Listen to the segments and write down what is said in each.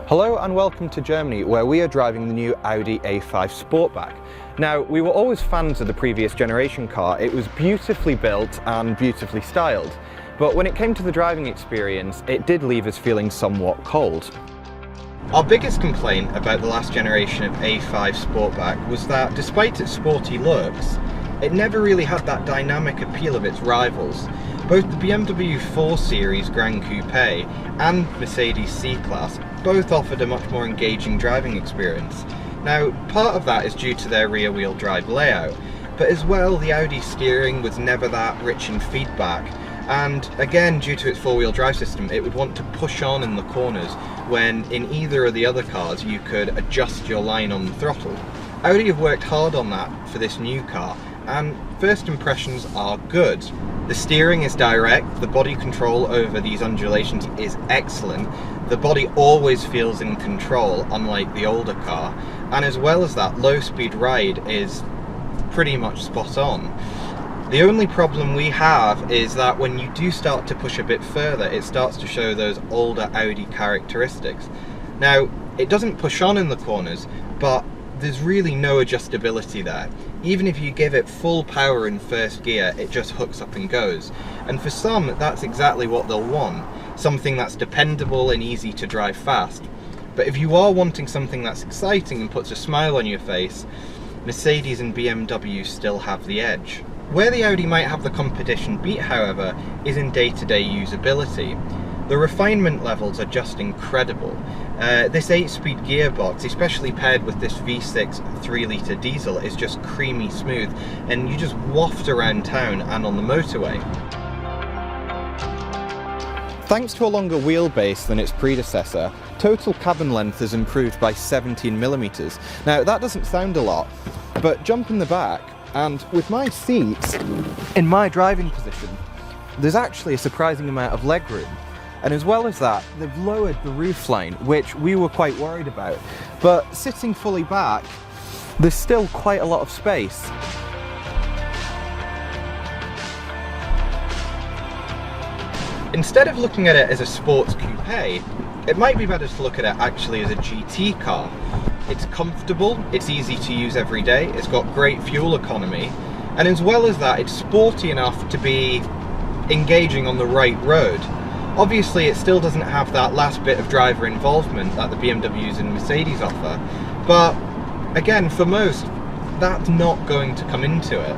Hello and welcome to Germany, where we are driving the new Audi A5 Sportback. Now, we were always fans of the previous generation car. It was beautifully built and beautifully styled. But when it came to the driving experience, it did leave us feeling somewhat cold. Our biggest complaint about the last generation of A5 Sportback was that despite its sporty looks, it never really had that dynamic appeal of its rivals. Both the BMW 4 Series Gran Coupe and Mercedes C-Class both offered a much more engaging driving experience. Now, part of that is due to their rear-wheel drive layout, but as well the Audi steering was never that rich in feedback, and again due to its four-wheel drive system it would want to push on in the corners when in either of the other cars you could adjust your line on the throttle. Audi have worked hard on that for this new car, and first impressions are good. The steering is direct, the body control over these undulations is excellent, the body always feels in control unlike the older car, and as well as that, low speed ride is pretty much spot on. The only problem we have is that when you do start to push a bit further, it starts to show those older Audi characteristics. Now, it doesn't push on in the corners, but there's really no adjustability there. Even if you give it full power in first gear, it just hooks up and goes. And for some, that's exactly what they'll want. Something that's dependable and easy to drive fast. But if you are wanting something that's exciting and puts a smile on your face, Mercedes and BMW still have the edge. Where the Audi might have the competition beat, however, is in day-to-day usability. The refinement levels are just incredible. This 8-speed gearbox, especially paired with this V6 3-litre diesel, is just creamy smooth, and you just waft around town and on the motorway. Thanks to a longer wheelbase than its predecessor, total cabin length has improved by 17mm. Now, that doesn't sound a lot, but jump in the back, and with my seats in my driving position, there's actually a surprising amount of legroom. And as well as that, they've lowered the roofline, which we were quite worried about. But sitting fully back, there's still quite a lot of space. Instead of looking at it as a sports coupe, it might be better to look at it actually as a GT car. It's comfortable, it's easy to use every day, it's got great fuel economy, and as well as that, it's sporty enough to be engaging on the right road. Obviously, it still doesn't have that last bit of driver involvement that the BMWs and Mercedes offer, but again, for most, that's not going to come into it.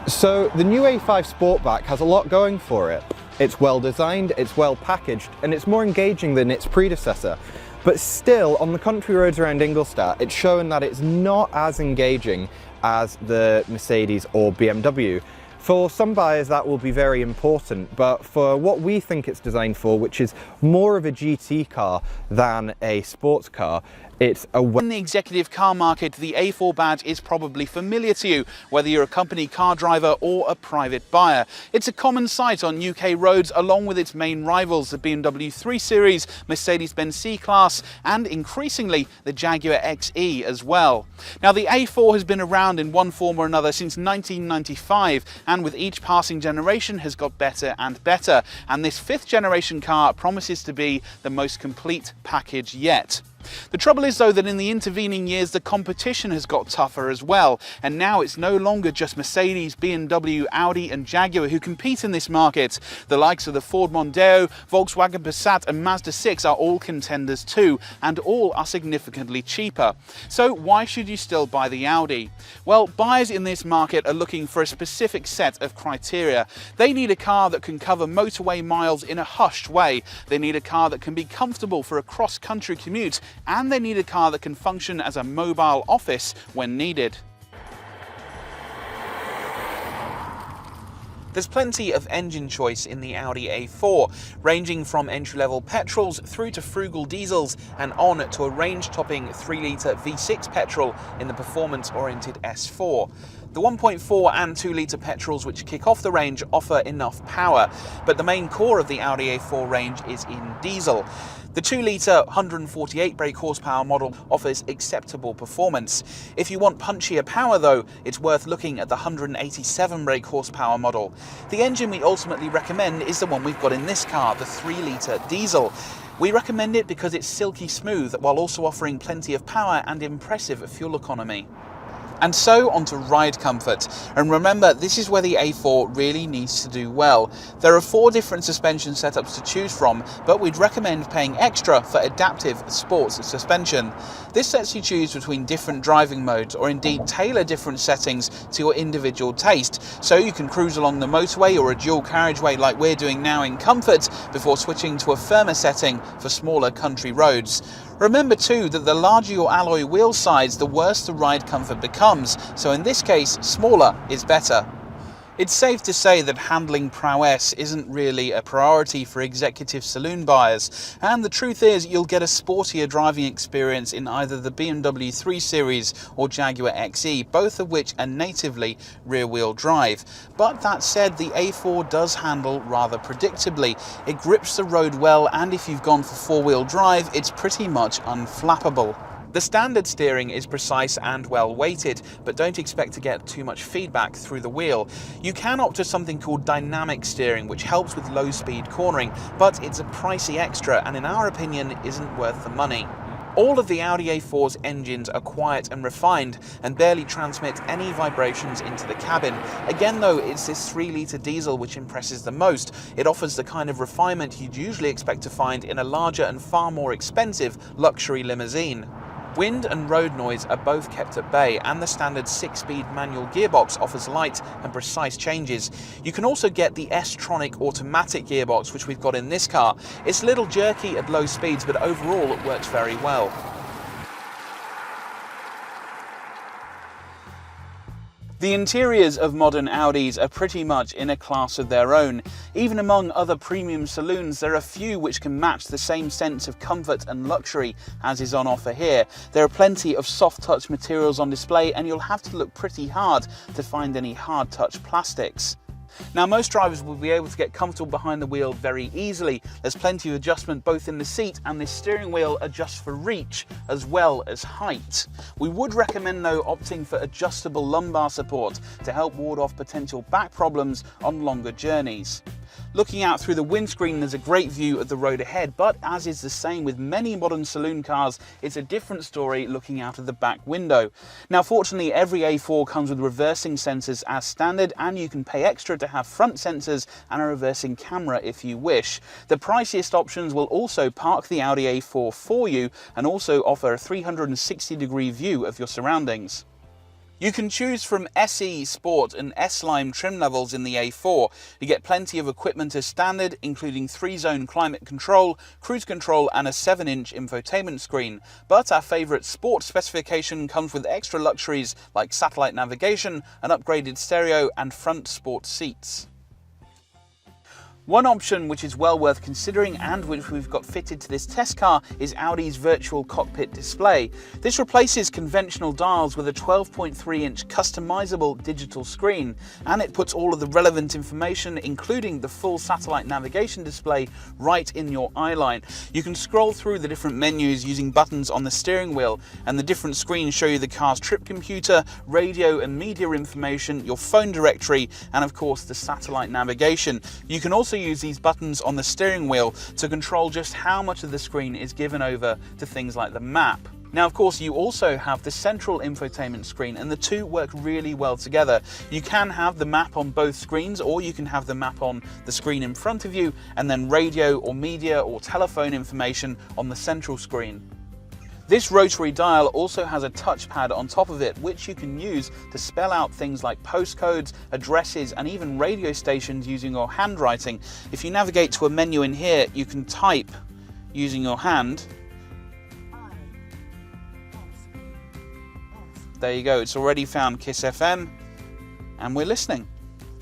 So the new A5 Sportback has a lot going for it. It's well designed, it's well packaged, and it's more engaging than its predecessor. But still, on the country roads around Ingolstadt, it's shown that it's not as engaging as the Mercedes or BMW. For some buyers that will be very important, but for what we think it's designed for, which is more of a GT car than a sports car, it's a... In the executive car market, the A4 badge is probably familiar to you, whether you're a company car driver or a private buyer. It's a common sight on UK roads along with its main rivals, the BMW 3 Series, Mercedes-Benz C-Class and increasingly the Jaguar XE as well. Now the A4 has been around in one form or another since 1995 and with each passing generation has got better and better, and this 5th generation car promises to be the most complete package yet. The trouble is though that in the intervening years the competition has got tougher as well, and now it's no longer just Mercedes, BMW, Audi and Jaguar who compete in this market. The likes of the Ford Mondeo, Volkswagen Passat and Mazda 6 are all contenders too, and all are significantly cheaper. So why should you still buy the Audi? Well, buyers in this market are looking for a specific set of criteria. They need a car that can cover motorway miles in a hushed way. They need a car that can be comfortable for a cross-country commute, and they need a car that can function as a mobile office when needed. There's plenty of engine choice in the Audi A4, ranging from entry-level petrols through to frugal diesels and on to a range-topping 3-litre V6 petrol in the performance-oriented S4. The 1.4 and 2-litre petrols which kick off the range offer enough power, but the main core of the Audi A4 range is in diesel. The 2-litre 148 brake horsepower model offers acceptable performance. If you want punchier power though, it's worth looking at the 187 brake horsepower model. The engine we ultimately recommend is the one we've got in this car, the 3-litre diesel. We recommend it because it's silky smooth while also offering plenty of power and impressive fuel economy. And so on to ride comfort. And remember, this is where the A4 really needs to do well. There are 4 different suspension setups to choose from, but we'd recommend paying extra for adaptive sports suspension. This lets you choose between different driving modes or indeed tailor different settings to your individual taste. So you can cruise along the motorway or a dual carriageway like we're doing now in comfort before switching to a firmer setting for smaller country roads. Remember too that the larger your alloy wheel size, the worse the ride comfort becomes, so in this case, smaller is better. It's safe to say that handling prowess isn't really a priority for executive saloon buyers, and the truth is you'll get a sportier driving experience in either the BMW 3 Series or Jaguar XE, both of which are natively rear-wheel drive. But that said, the A4 does handle rather predictably. It grips the road well, and if you've gone for four-wheel drive, it's pretty much unflappable. The standard steering is precise and well weighted, but don't expect to get too much feedback through the wheel. You can opt for something called dynamic steering, which helps with low speed cornering, but it's a pricey extra and in our opinion isn't worth the money. All of the Audi A4's engines are quiet and refined and barely transmit any vibrations into the cabin. Again though, it's this 3-litre diesel which impresses the most. It offers the kind of refinement you'd usually expect to find in a larger and far more expensive luxury limousine. Wind and road noise are both kept at bay, and the standard 6-speed manual gearbox offers light and precise changes. You can also get the S-Tronic automatic gearbox, which we've got in this car. It's a little jerky at low speeds, but overall it works very well. The interiors of modern Audis are pretty much in a class of their own. Even among other premium saloons, there are few which can match the same sense of comfort and luxury as is on offer here. There are plenty of soft touch materials on display, and you'll have to look pretty hard to find any hard touch plastics. Now, most drivers will be able to get comfortable behind the wheel very easily. There's plenty of adjustment both in the seat, and this steering wheel adjusts for reach as well as height. We would recommend though opting for adjustable lumbar support to help ward off potential back problems on longer journeys. Looking out through the windscreen, there's a great view of the road ahead, but as is the same with many modern saloon cars, it's a different story looking out of the back window. Now, fortunately, every A4 comes with reversing sensors as standard, and you can pay extra to have front sensors and a reversing camera if you wish. The priciest options will also park the Audi A4 for you and also offer a 360-degree view of your surroundings. You can choose from SE, Sport and S-Line trim levels in the A4. You get plenty of equipment as standard, including 3-zone climate control, cruise control and a 7-inch infotainment screen. But our favourite Sport specification comes with extra luxuries like satellite navigation, an upgraded stereo and front sport seats. One option which is well worth considering and which we've got fitted to this test car is Audi's virtual cockpit display. This replaces conventional dials with a 12.3-inch customizable digital screen, and it puts all of the relevant information, including the full satellite navigation display, right in your eye line. You can scroll through the different menus using buttons on the steering wheel, and the different screens show you the car's trip computer, radio and media information, your phone directory, and of course the satellite navigation. You can also use these buttons on the steering wheel to control just how much of the screen is given over to things like the map. Now, of course, you also have the central infotainment screen, and the two work really well together. You can have the map on both screens, or you can have the map on the screen in front of you, and then radio or media or telephone information on the central screen. This rotary dial also has a touchpad on top of it, which you can use to spell out things like postcodes, addresses, and even radio stations using your handwriting. If you navigate to a menu in here, you can type using your hand. There you go, it's already found Kiss FM, and we're listening.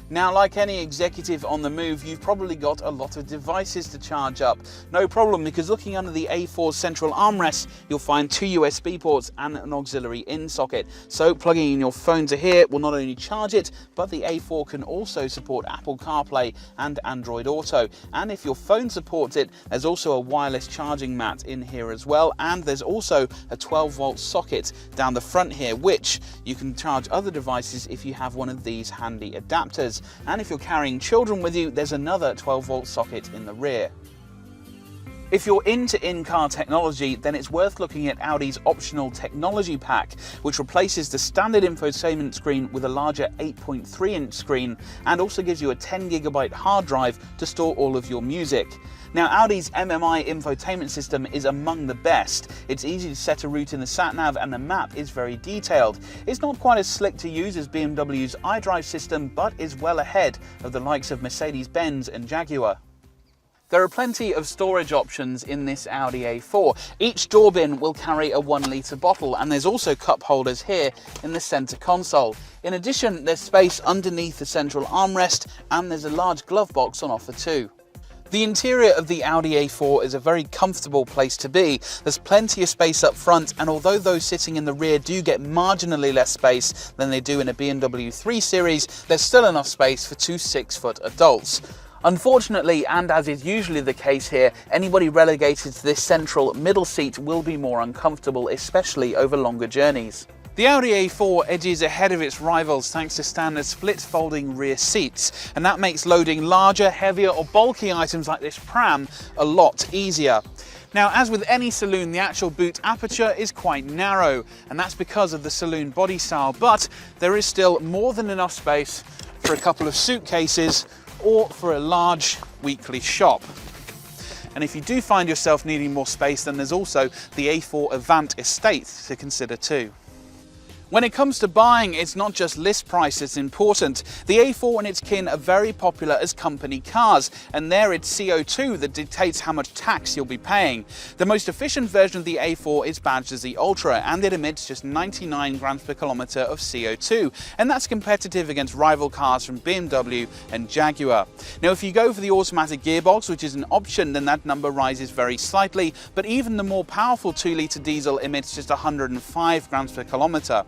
Now, like any executive on the move, you've probably got a lot of devices to charge up. No problem, because looking under the A4's central armrest, you'll find 2 USB ports and an auxiliary in socket. So plugging in your phone to here will not only charge it, but the A4 can also support Apple CarPlay and Android Auto. And if your phone supports it, there's also a wireless charging mat in here as well. And there's also a 12-volt socket down the front here, which you can charge other devices if you have one of these handy adapters. And if you're carrying children with you, there's another 12-volt socket in the rear. If you're into in-car technology, then it's worth looking at Audi's optional technology pack, which replaces the standard infotainment screen with a larger 8.3-inch screen and also gives you a 10GB hard drive to store all of your music. Now, Audi's MMI infotainment system is among the best. It's easy to set a route in the sat-nav and the map is very detailed. It's not quite as slick to use as BMW's iDrive system, but is well ahead of the likes of Mercedes-Benz and Jaguar. There are plenty of storage options in this Audi A4. Each door bin will carry a 1-litre bottle, and there's also cup holders here in the centre console. In addition, there's space underneath the central armrest, and there's a large glove box on offer too. The interior of the Audi A4 is a very comfortable place to be. There's plenty of space up front, and although those sitting in the rear do get marginally less space than they do in a BMW 3 Series, there's still enough space for 2 6-foot adults. Unfortunately, and as is usually the case here, anybody relegated to this central middle seat will be more uncomfortable, especially over longer journeys. The Audi A4 edges ahead of its rivals thanks to standard split folding rear seats, and that makes loading larger, heavier or bulky items like this pram a lot easier. Now, as with any saloon, the actual boot aperture is quite narrow, and that's because of the saloon body style, but there is still more than enough space for a couple of suitcases or for a large weekly shop. And if you do find yourself needing more space, then there's also the A4 Avant Estate to consider too. When it comes to buying, it's not just list price that's important. The A4 and its kin are very popular as company cars, and there it's CO2 that dictates how much tax you'll be paying. The most efficient version of the A4 is badged as the Ultra, and it emits just 99 grams per kilometre of CO2, and that's competitive against rival cars from BMW and Jaguar. Now, if you go for the automatic gearbox, which is an option, then that number rises very slightly, but even the more powerful 2-litre diesel emits just 105 grams per kilometre.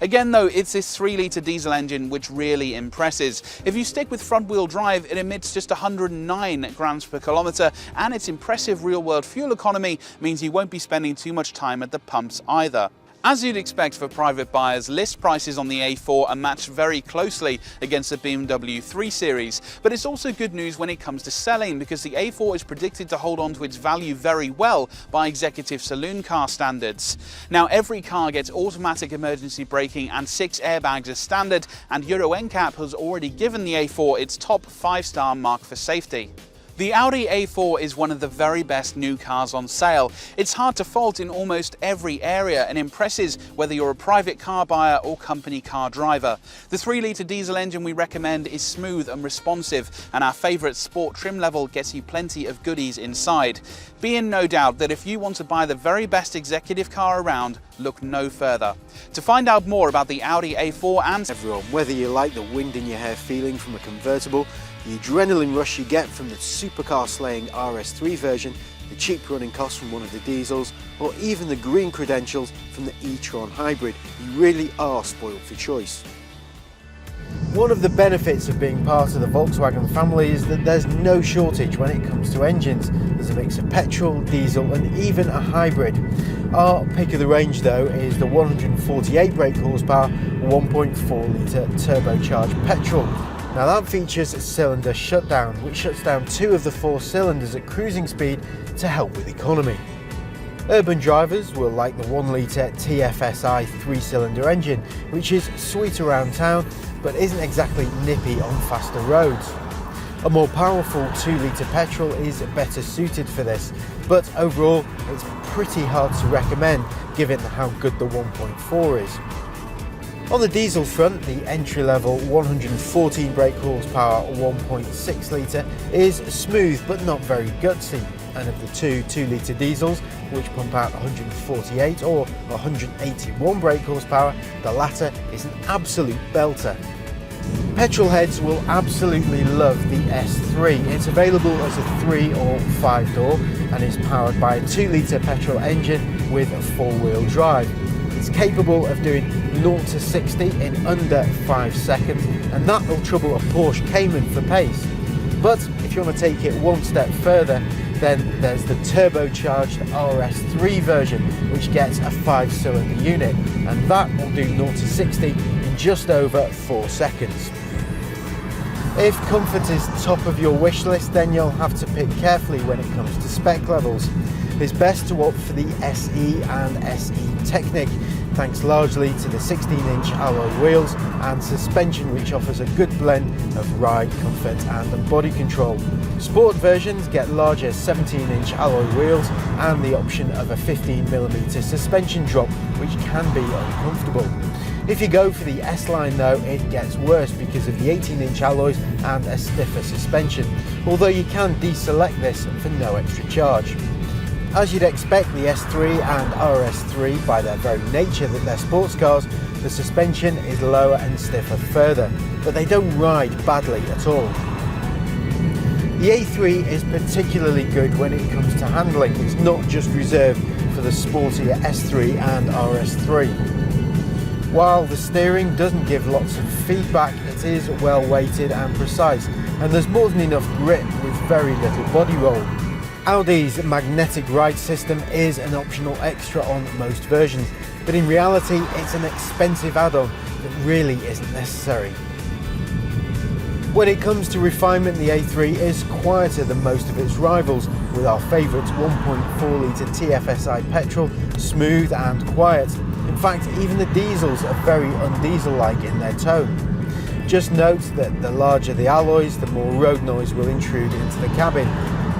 Again though, it's this 3-litre diesel engine which really impresses. If you stick with front-wheel drive, it emits just 109 grams per kilometre, and its impressive real-world fuel economy means you won't be spending too much time at the pumps either. As you'd expect for private buyers, list prices on the A4 are matched very closely against the BMW 3 Series, but it's also good news when it comes to selling, because the A4 is predicted to hold on to its value very well by executive saloon car standards. Now, every car gets automatic emergency braking and 6 airbags as standard, and Euro NCAP has already given the A4 its top 5-star mark for safety. The Audi A4 is one of the very best new cars on sale. It's hard to fault in almost every area and impresses whether you're a private car buyer or company car driver. The 3-litre diesel engine we recommend is smooth and responsive, and our favourite sport trim level gets you plenty of goodies inside. Be in no doubt that if you want to buy the very best executive car around, look no further. To find out more about the Audi A4 and everyone, whether you like the wind in your hair feeling from a convertible, the adrenaline rush you get from the supercar slaying RS3 version, the cheap running costs from one of the diesels, or even the green credentials from the e-tron hybrid, you really are spoiled for choice. One of the benefits of being part of the Volkswagen family is that there's no shortage when it comes to engines. There's a mix of petrol, diesel and even a hybrid. Our pick of the range though is the 148 brake horsepower 1.4 litre turbocharged petrol. Now that features cylinder shutdown, which shuts down 2 of the 4 cylinders at cruising speed to help with economy. Urban drivers will like the 1-litre TFSI 3-cylinder engine, which is sweet around town but isn't exactly nippy on faster roads. A more powerful 2-litre petrol is better suited for this, but overall it's pretty hard to recommend given how good the 1.4 is. On the diesel front, the entry-level 114 brake horsepower 1.6 litre is smooth but not very gutsy, and of the 2-litre diesels, which pump out 148 or 181 brake horsepower, the latter is an absolute belter. Petrol heads will absolutely love the S3. It's available as a 3 or 5 door and is powered by a 2-litre petrol engine with a 4-wheel drive. It's capable of doing 0 to 60 in under 5 seconds, and that will trouble a Porsche Cayman for pace. But if you want to take it one step further, then there's the turbocharged RS3 version, which gets a 5-cylinder unit, and that will do 0 to 60 in just over 4 seconds. If comfort is top of your wish list, then you'll have to pick carefully when it comes to spec levels. It's best to opt for the SE and SE Technic, thanks largely to the 16-inch alloy wheels and suspension, which offers a good blend of ride comfort and body control. Sport versions get larger 17-inch alloy wheels and the option of a 15mm suspension drop, which can be uncomfortable. If you go for the S-Line though, it gets worse because of the 18-inch alloys and a stiffer suspension, although you can deselect this for no extra charge. As you'd expect, the S3 and RS3, by their very nature that they're sports cars, the suspension is lower and stiffer further, but they don't ride badly at all. The A3 is particularly good when it comes to handling. It's not just reserved for the sportier S3 and RS3. While the steering doesn't give lots of feedback, it is well weighted and precise, and there's more than enough grip with very little body roll. Audi's magnetic ride system is an optional extra on most versions, but in reality it's an expensive add-on that really isn't necessary. When it comes to refinement, the A3 is quieter than most of its rivals, with our favourite 1.4 litre TFSI petrol smooth and quiet. In fact, even the diesels are very undiesel-like in their tone. Just note that the larger the alloys, the more road noise will intrude into the cabin.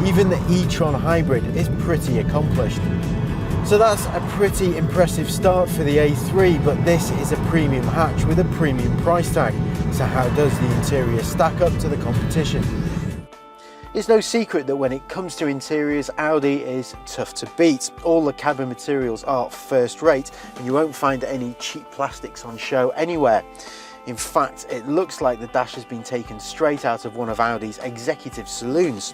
Even the e-tron hybrid is pretty accomplished. So that's a pretty impressive start for the A3, but this is a premium hatch with a premium price tag. So how does the interior stack up to the competition? It's no secret that when it comes to interiors, Audi is tough to beat. All the cabin materials are first rate, and you won't find any cheap plastics on show anywhere. In fact, it looks like the dash has been taken straight out of one of Audi's executive saloons.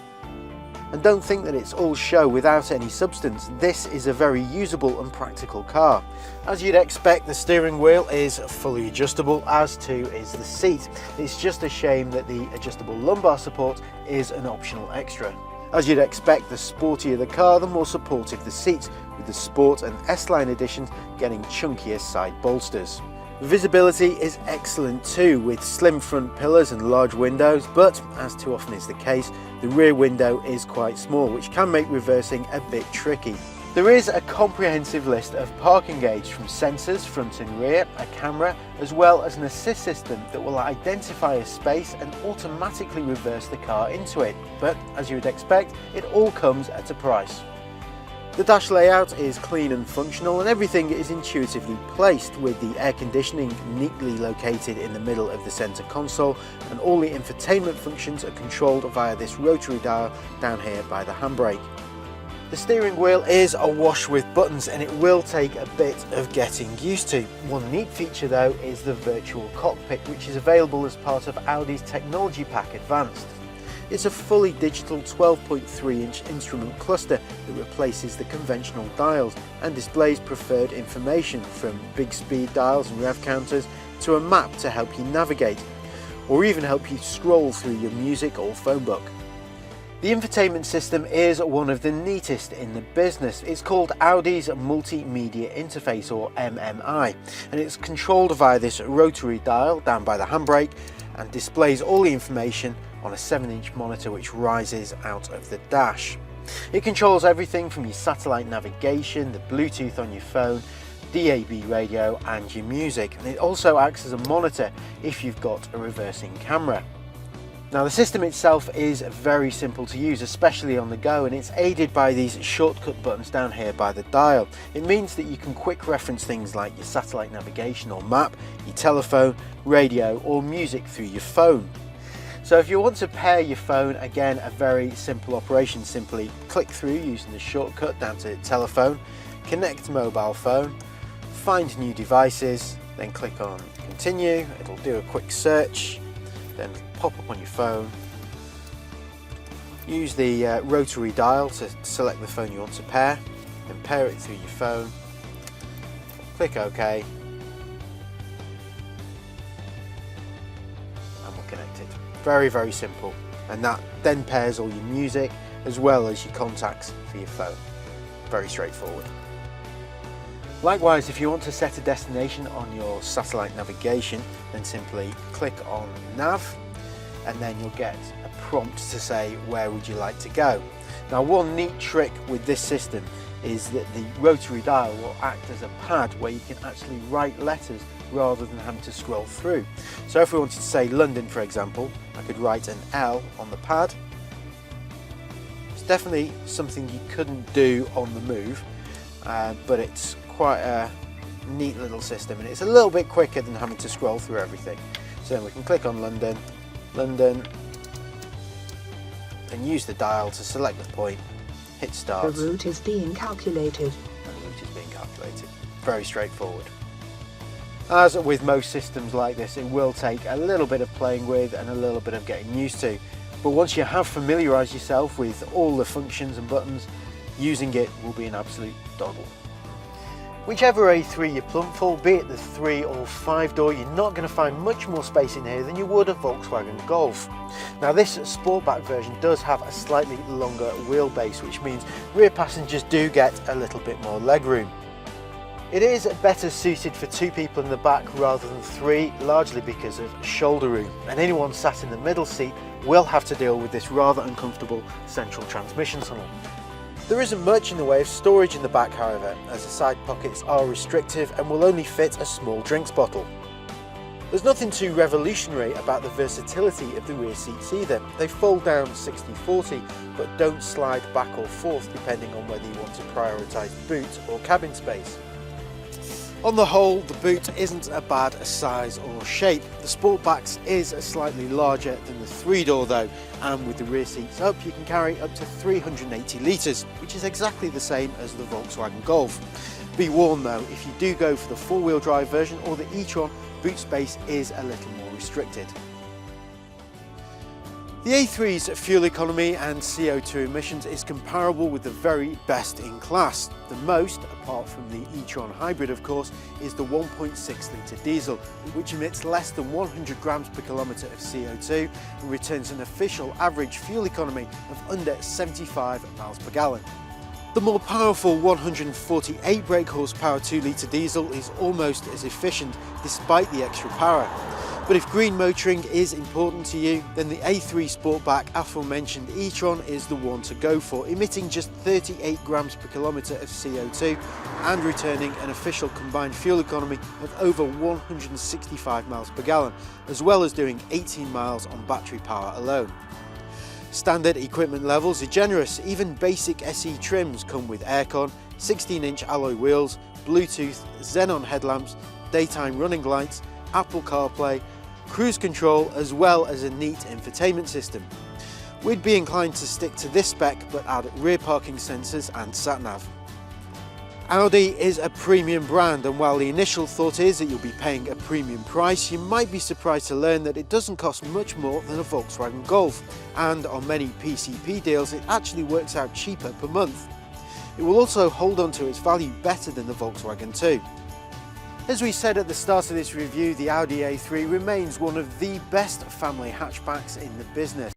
And don't think that it's all show without any substance. This is a very usable and practical car. As you'd expect, the steering wheel is fully adjustable, as too is the seat. It's just a shame that the adjustable lumbar support is an optional extra. As you'd expect, the sportier the car, the more supportive the seat, with the Sport and S-Line editions getting chunkier side bolsters. Visibility is excellent too, with slim front pillars and large windows, but as too often is the case, the rear window is quite small, which can make reversing a bit tricky. There is a comprehensive list of parking aids, from sensors front and rear, a camera, as well as an assist system that will identify a space and automatically reverse the car into it. But as you would expect, it all comes at a price. The dash layout is clean and functional, and everything is intuitively placed, with the air conditioning neatly located in the middle of the centre console, and all the infotainment functions are controlled via this rotary dial down here by the handbrake. The steering wheel is awash with buttons, and it will take a bit of getting used to. One neat feature though is the virtual cockpit, which is available as part of Audi's Technology Pack Advanced. It's a fully digital 12.3-inch instrument cluster that replaces the conventional dials and displays preferred information, from big speed dials and rev counters to a map to help you navigate, or even help you scroll through your music or phone book. The infotainment system is one of the neatest in the business. It's called Audi's Multimedia Interface, or MMI, and it's controlled via this rotary dial down by the handbrake and displays all the information on a 7-inch monitor which rises out of the dash. It controls everything from your satellite navigation, the Bluetooth on your phone, DAB radio and your music, and it also acts as a monitor if you've got a reversing camera. Now, the system itself is very simple to use, especially on the go, and it's aided by these shortcut buttons down here by the dial. It means that you can quick reference things like your satellite navigation or map, your telephone, radio or music through your phone. So if you want to pair your phone, again, a very simple operation. Simply click through using the shortcut down to telephone, connect mobile phone, find new devices, then click on continue. It'll do a quick search, then pop up on your phone. Use the rotary dial to select the phone you want to pair, then pair it through your phone. Click OK, and we're connected. Very, very simple, and that then pairs all your music as well as your contacts for your phone. Very straightforward. Likewise, if you want to set a destination on your satellite navigation, then simply click on Nav, and then you'll get a prompt to say where would you like to go. Now, one neat trick with this system is that the rotary dial will act as a pad where you can actually write letters rather than having to scroll through. So if we wanted to say London, for example, I could write an L on the pad. It's definitely something you couldn't do on the move, but it's quite a neat little system, and it's a little bit quicker than having to scroll through everything. So then we can click on London, and use the dial to select the point, hit start. The route is being calculated. And the route is being calculated. Very straightforward. As with most systems like this, it will take a little bit of playing with and a little bit of getting used to. But once you have familiarised yourself with all the functions and buttons, using it will be an absolute doddle. Whichever A3 you plump for, be it the 3 or 5 door, you're not going to find much more space in here than you would a Volkswagen Golf. Now, this Sportback version does have a slightly longer wheelbase, which means rear passengers do get a little bit more legroom. It is better suited for 2 people in the back rather than 3, largely because of shoulder room, and anyone sat in the middle seat will have to deal with this rather uncomfortable central transmission tunnel. There isn't much in the way of storage in the back, however, as the side pockets are restrictive and will only fit a small drinks bottle. There's nothing too revolutionary about the versatility of the rear seats either. They fold down 60/40 but don't slide back or forth depending on whether you want to prioritise boot or cabin space. On the whole, the boot isn't a bad size or shape. The Sportback is slightly larger than the 3-door though, and with the rear seats up you can carry up to 380 litres, which is exactly the same as the Volkswagen Golf. Be warned though, if you do go for the 4-wheel drive version or the e-tron, boot space is a little more restricted. The A3's fuel economy and CO2 emissions is comparable with the very best in class. The most, apart from the e-tron hybrid of course, is the 1.6 litre diesel, which emits less than 100 grams per kilometre of CO2 and returns an official average fuel economy of under 75 miles per gallon. The more powerful 148 brake horsepower 2 litre diesel is almost as efficient despite the extra power. But if green motoring is important to you, then the A3 Sportback aforementioned e-tron is the one to go for, emitting just 38 grams per kilometre of CO2 and returning an official combined fuel economy of over 165 miles per gallon, as well as doing 18 miles on battery power alone. Standard equipment levels are generous. Even basic SE trims come with aircon, 16-inch alloy wheels, Bluetooth, xenon headlamps, daytime running lights, Apple CarPlay, cruise control, as well as a neat infotainment system. We'd be inclined to stick to this spec but add rear parking sensors and sat-nav. Audi is a premium brand, and while the initial thought is that you'll be paying a premium price, you might be surprised to learn that it doesn't cost much more than a Volkswagen Golf, and on many PCP deals it actually works out cheaper per month. It will also hold on to its value better than the Volkswagen too. As we said at the start of this review, the Audi A3 remains one of the best family hatchbacks in the business.